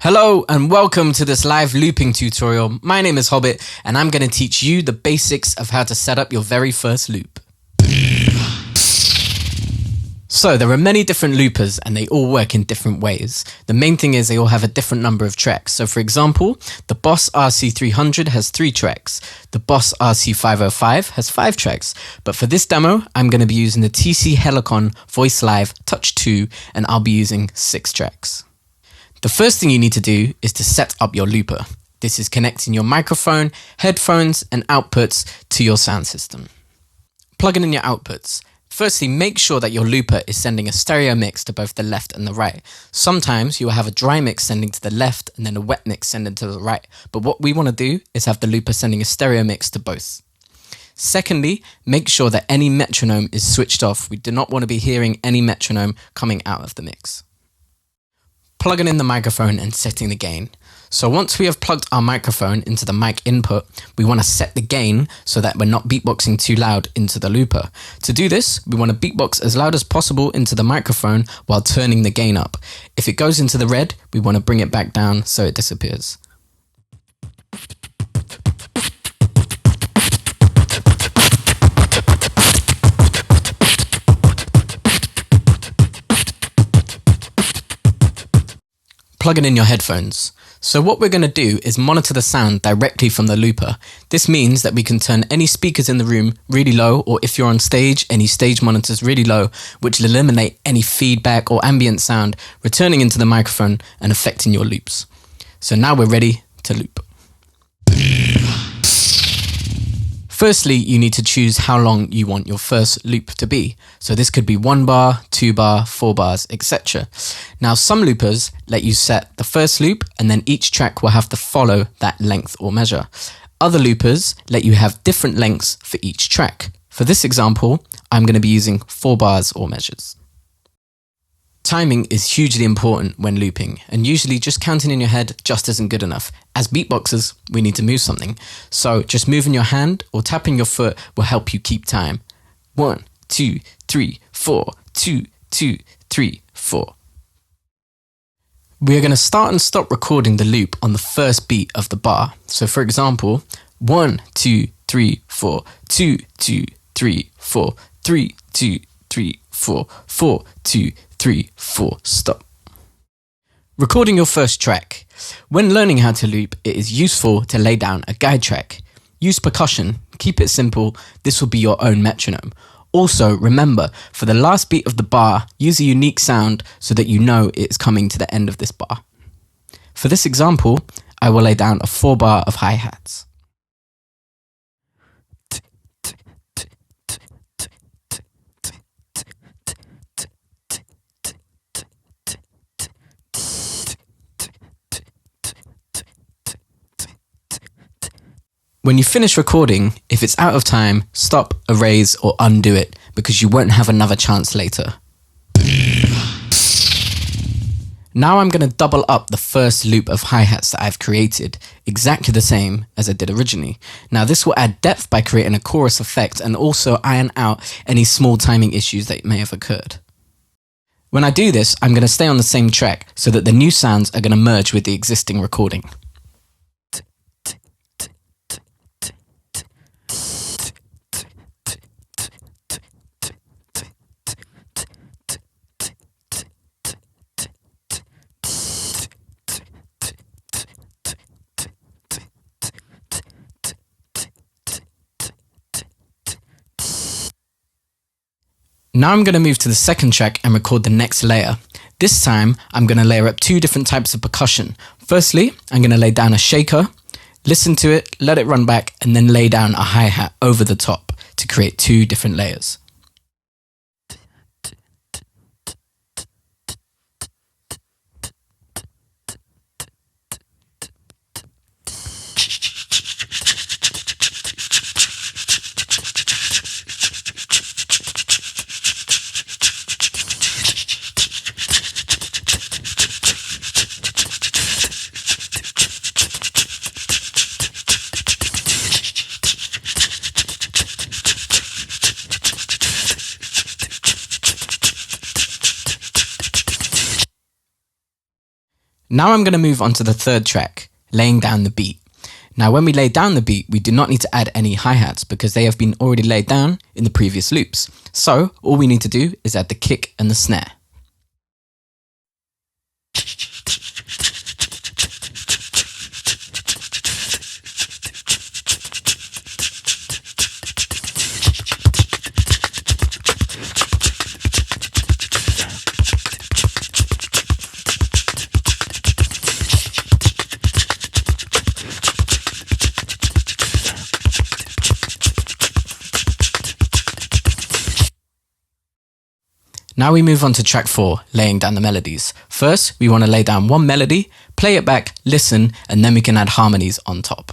Hello and welcome to this live looping tutorial. My name is Hobbit and I'm going to teach you the basics of how to set up your very first loop. So there are many different loopers and they all work in different ways. The main thing is they all have a different number of tracks. So for example, the Boss RC300 has 3 tracks. The Boss RC505 has 5 tracks. But for this demo, I'm going to be using the TC Helicon VOICELIVE Touch 2 and I'll be using 6 tracks. The first thing you need to do is to set up your looper. This is connecting your microphone, headphones and outputs to your sound system. Plugging in your outputs. Firstly, make sure that your looper is sending a stereo mix to both the left and the right. Sometimes you will have a dry mix sending to the left and then a wet mix sending to the right. But what we want to do is have the looper sending a stereo mix to both. Secondly, make sure that any metronome is switched off. We do not want to be hearing any metronome coming out of the mix. Plugging in the microphone and setting the gain. So once we have plugged our microphone into the mic input, we want to set the gain so that we're not beatboxing too loud into the looper. To do this, we want to beatbox as loud as possible into the microphone while turning the gain up. If it goes into the red, we want to bring it back down so it disappears. Plugging in your headphones. So what we're going to do is monitor the sound directly from the looper. This means that we can turn any speakers in the room really low, or if you're on stage, any stage monitors really low, which will eliminate any feedback or ambient sound returning into the microphone and affecting your loops. So now we're ready to loop. Firstly, you need to choose how long you want your first loop to be. So this could be 1 bar, 2 bar, 4 bars, etc. Now some loopers let you set the first loop and then each track will have to follow that length or measure. Other loopers let you have different lengths for each track. For this example, I'm going to be using 4 bars or measures. Timing is hugely important when looping, and usually just counting in your head just isn't good enough. As beatboxers, we need to move something. So just moving your hand or tapping your foot will help you keep time. 1, 2, 3, 4, 2, 2, 3, 4. We are going to start and stop recording the loop on the first beat of the bar. So for example, 1, 2, 3, 4, 2, 2, 3, 4, 3, 2, 3, 4, 4, 2, 3, 4, stop. Recording your first track. When learning how to loop, it is useful to lay down a guide track. Use percussion, keep it simple, this will be your own metronome. Also, remember, for the last beat of the bar, use a unique sound so that you know it's coming to the end of this bar. For this example, I will lay down a 4 bar of hi-hats. When you finish recording, if it's out of time, stop, erase or undo it because you won't have another chance later. Now I'm going to double up the first loop of hi-hats that I've created, exactly the same as I did originally. Now this will add depth by creating a chorus effect and also iron out any small timing issues that may have occurred. When I do this, I'm going to stay on the same track so that the new sounds are going to merge with the existing recording. Now I'm going to move to the second track and record the next layer. This time, I'm going to layer up 2 different types of percussion. Firstly, I'm going to lay down a shaker, listen to it, let it run back, and then lay down a hi-hat over the top to create 2 different layers. Now I'm going to move on to the third track, laying down the beat. Now when we lay down the beat, we do not need to add any hi-hats because they have been already laid down in the previous loops. So all we need to do is add the kick and the snare. Now we move on to track 4, laying down the melodies. First, we want to lay down one melody, play it back, listen, and then we can add harmonies on top.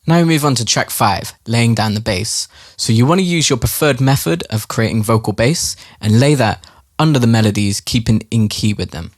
Now we move on to track 5, laying down the bass. So you want to use your preferred method of creating vocal bass and lay that under the melodies, keeping in key with them.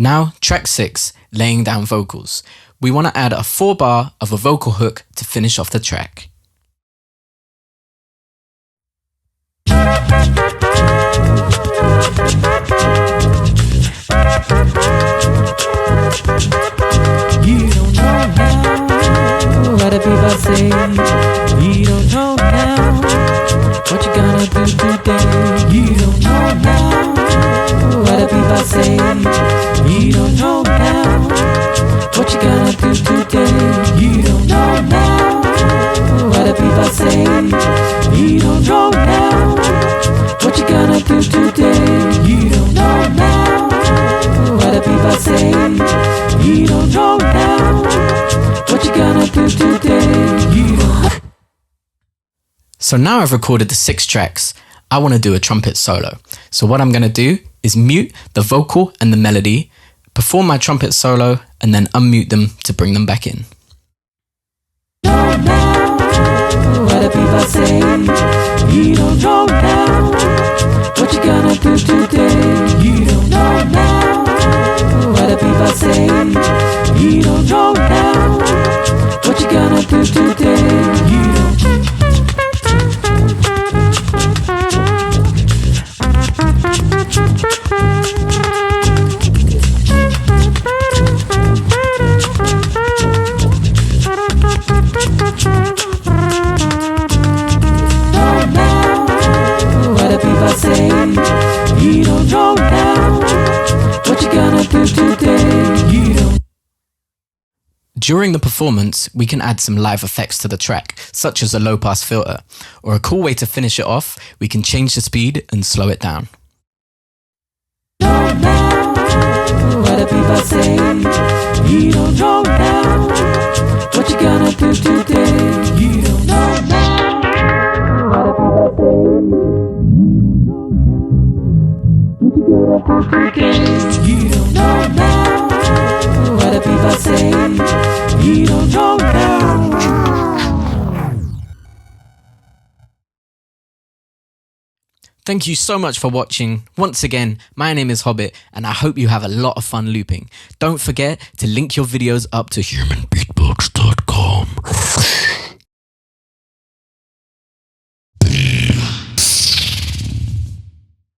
Now, track 6, laying down vocals. We want to add a 4-bar of a vocal hook to finish off the track. You don't know now what the people say. You don't know now what you gonna do today. You don't know now what the people say. You don't know now what you gonna do today. You don't know now what the people say. You don't know now what you gonna do today. You don't know now what the people say. You don't know now what you gonna do today. You don't. So now I've recorded the 6 tracks. I want to do a trumpet solo. So what I'm going to do is mute the vocal and the melody, perform my trumpet solo, and then unmute them to bring them back in. Know now what the people say. You don't know now what you gonna do today. You don't know now what the people say. You don't know now what you gonna do today. You don't. You don't know now what you gonna do today. You don't. During the performance, we can add some live effects to the track, such as a low-pass filter, or a cool way to finish it off, we can change the speed and slow it down. Know now what the people say. You don't know now what you gonna do today. You don't know now what the people say. You don't know now what the people say. You don't know now. Thank you so much for watching. Once again, my name is Hobbit, and I hope you have a lot of fun looping. Don't forget to link your videos up to Human Beatbox.